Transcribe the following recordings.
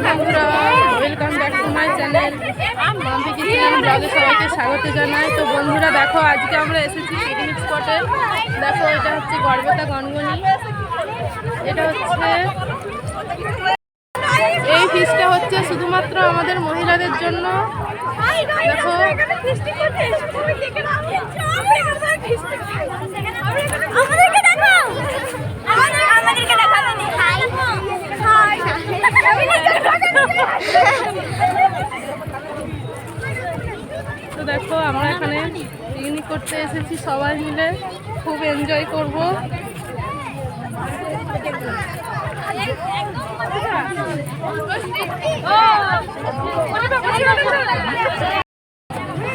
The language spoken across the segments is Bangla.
বন্ধুরা, welcome back to my channel Mampi kitchen ব্লগে সবাইকে স্বাগত জানাই। তো বন্ধুরা দেখো, আজকে আমরা এসেছি পিকনিক স্পটে। দেখো, এটা হচ্ছে গড়বেতা গনগনি। এটা হচ্ছে এই ফিশটা হচ্ছে শুধুমাত্র আমাদের মহিলাদের জন্য। দেখো তো দেখো, আমরা এখানে পিকনিক করতে এসেছি সবাই মিলে, খুব এনজয় করব।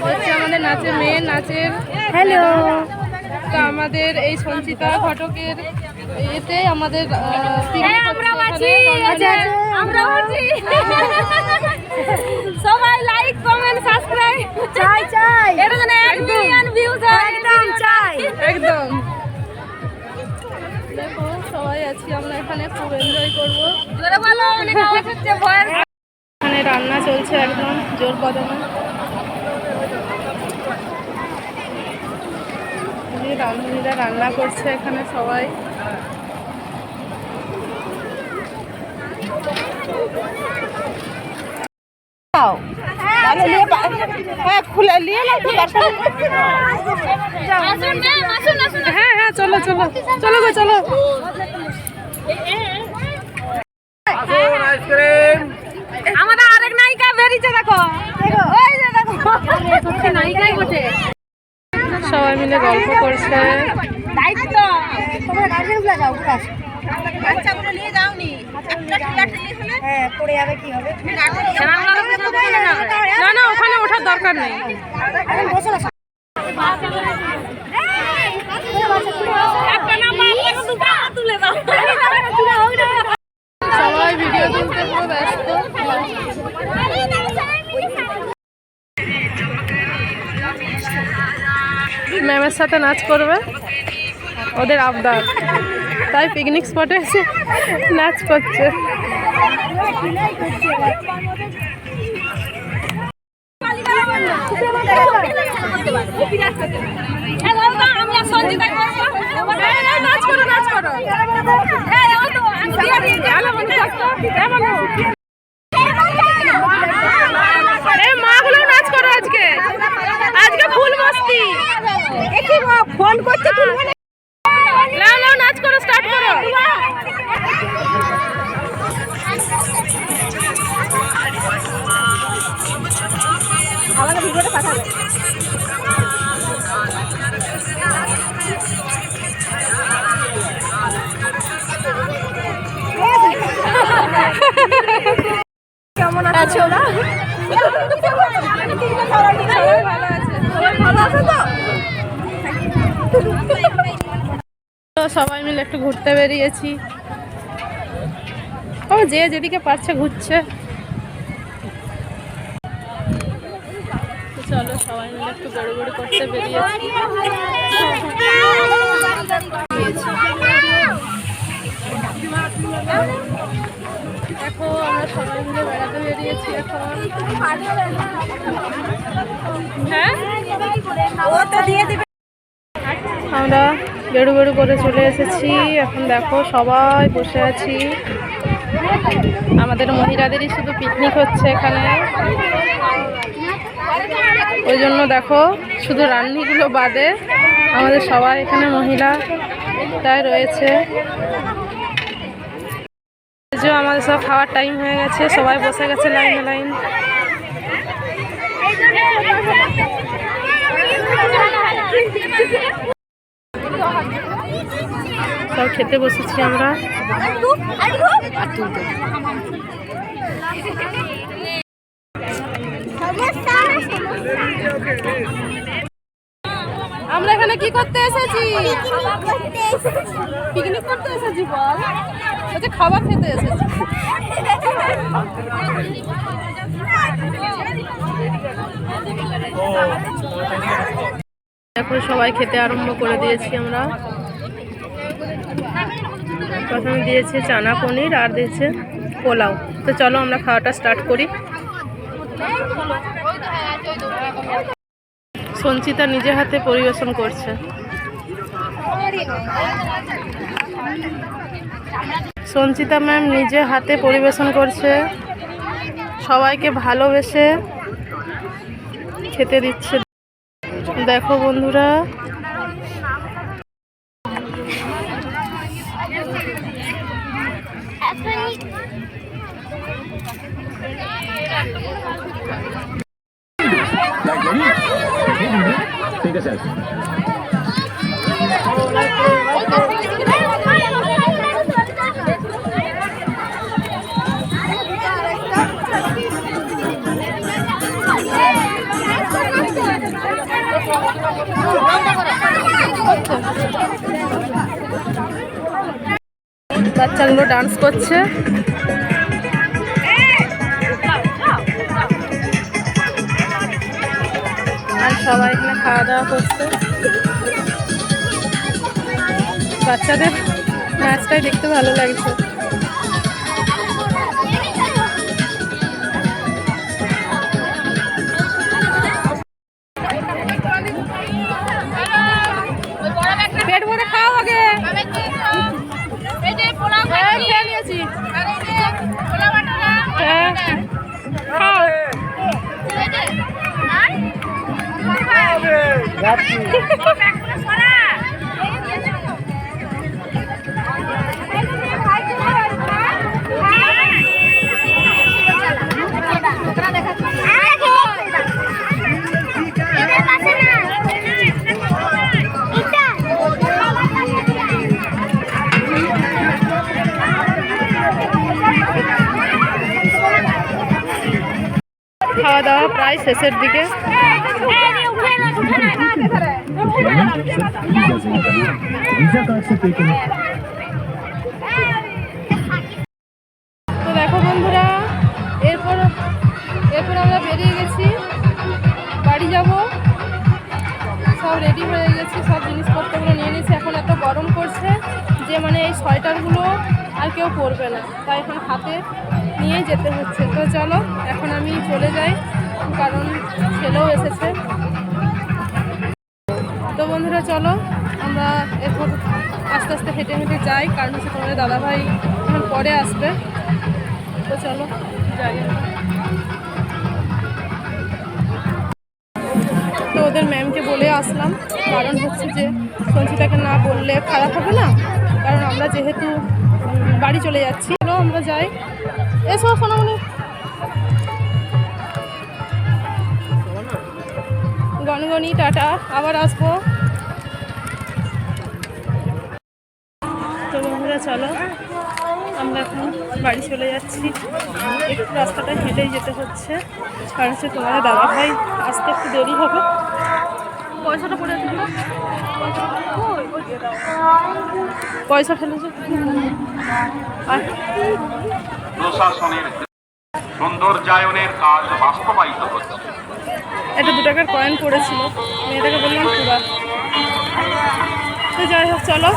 হচ্ছে আমাদের নাচের মেয়ে, নাচের হ্যালো। তো আমাদের এই সঞ্চিতা ঘটকের এতে আমাদের সবাই লাইক কমেন্ট সাবস্ক্রাইব চাই চাই, এর জন্য 1 মিলিয়ন ভিউজ একদম চাই একদম। দেখো সবাই আছি আমরা এখানে, খুব এনজয় করবো। জোরে বলো, অনেক আওয়াজ হচ্ছে, ভয়েস। এখানে রান্না চলছে একদম জোর কদমে। রাঁধুনিরা রান্না করছে এখানে সবাই। হ্যাঁ হ্যাঁ, চলো চলো চলো গো, চলো। আমাদের আরেক নায়িকা বেরিয়েছে, দেখো ওই যে দেখো, সত্যি নায়িকাই বটে। সবাই মিলে গল্প করছে। দায়িত্ব তোমরা গার্জেনগুলো যাও, কাজ বাচ্চাগুলো নিয়ে যাওনি, একটা ঠেলাঠেলি হলে হ্যাঁ পড়ে যাবে, কি হবে? না না, ওখানে ওঠার দরকার নেই। সবাই ভিডিও তুলতে পুরো ব্যস্ত। ম্যামের সাথে নাচ করবে, ওদের আবদার, তাই পিকনিক স্পটে এসে নাচ করছে। নাচ করো, নাচ করো। মাগুলো নাচ করো আজকে, আজকে ফুল মস্তি। ফোন করছে, তুলবে না। লাও লাও, নাচ করো, স্টার্ট করো। আমাকে ভিডিওটা পাঠাবে। কেমন আছো না? ভালো আছে তো? সবাই মিলে একটু ঘুরতে বেরিয়েছি। ও যে যেদিকে পারছে ঘুরছে। চলো সবাই মিলে একটু গড়ি করতে বেরিয়েছি। দেখো, আমরা সবাই মিলে বেড়াতে বেরিয়েছি এখন। হ্যাঁ, আমরা বেড়ু করে চলে এসেছি। এখন দেখো সবাই বসে আছি। আমাদের মহিলাদেরই শুধু পিকনিক হচ্ছে এখানে, ওই জন্য দেখো শুধু রান্নিগুলো বাদে আমাদের সবাই এখানে মহিলাটাই রয়েছে। আমাদের সব খাওয়ার টাইম হয়ে গেছে, সবাই বসে গেছে লাইনে লাইন। সব খেতে বসেছি আমরা। আমরা এখানে কি করতে এসেছি? পিকনিক করতে এসেছি। বল, আচ্ছা খাবার খেতে এসেছি। এখন সবাই খেতে আরম্ভ করে দিয়েছি আমরা। প্রথমে দিয়েছে চানা পনির আর দিয়েছে পোলাও। তো চলো আমরা খাওয়াটা স্টার্ট করি। সঞ্চিতা নিজে হাতে পরিবেশন করছে। সঞ্চিতা ম্যাম নিজে হাতে পরিবেশন করছে, সবাইকে ভালোবেসে খেতে দিচ্ছে। দেখো বন্ধুরা, ঠিক আছে। বাচ্চাগুলো ডান্স করছে। আর সবাই এখানে খাওয়া দাওয়া করছে। বাচ্চাদের নাচটাই দেখতে ভালো লাগছে। পেট ভরে খাও আগে। খেয়ে নিয়েছি। হ্যাঁ, খাও। খাওয়া দাওয়া প্রায় শেষের দিকে। তো দেখো বন্ধুরা, এরপর আমরা বেরিয়ে গেছি, বাড়ি যাব। সব রেডি হয়ে গেছি, সব জিনিসপত্রগুলো নিয়ে নিয়েছি। এখন এত গরম করছে যে মানে এই সোয়েটারগুলো আর কেউ পরবে না, তাই এখন হাতে নিয়ে যেতে হচ্ছে। তো চলো এখন আমি চলে যাই, কারণ ছেলেও এসেছে। তো বন্ধুরা চলো আমরা এরপর আস্তে আস্তে হেঁটে হেঁটে যাই, কারণ হচ্ছে তোমাদের দাদাভাই এখন পরে আসবে। তো চলো যাই। তো ওদের ম্যামকে বলে আসলাম, কারণ হচ্ছে যে সঞ্চিতাকে না বললে খারাপ হবে না, কারণ আমরা যেহেতু বাড়ি চলে যাচ্ছি। চলো আমরা যাই। এসো সোনামণি। গনগনি টাটা, আবার আসবো। তো বন্ধুরা চলো আমরা এখন বাড়ি চলে যাচ্ছি। একটু রাস্তাটা হেঁটেই যেতে হচ্ছে, কারণ হচ্ছে তোমাদের দাদাভাই আসতে একটু দেরি হবে। পয়সাটা পড়ে আছে, পয়সা ফেলেছে। প্রশাসনের সৌন্দর্যায়নের কাজ বাস্তবায়িত হচ্ছে। একটা 2 টাকার কয়েন পড়েছিল, মেয়েটাকে বললাম পুরা। তো যাই হোক চলো,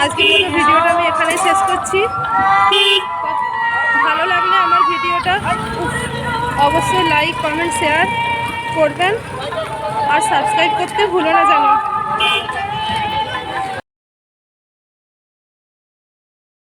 আজকের মতো ভিডিওটা আমি এখানেই শেষ করছি। ভালো লাগলে আমার ভিডিওটা অবশ্যই লাইক, কমেন্ট, শেয়ার করবেন, আর সাবস্ক্রাইব করতে ভুলো না যেন।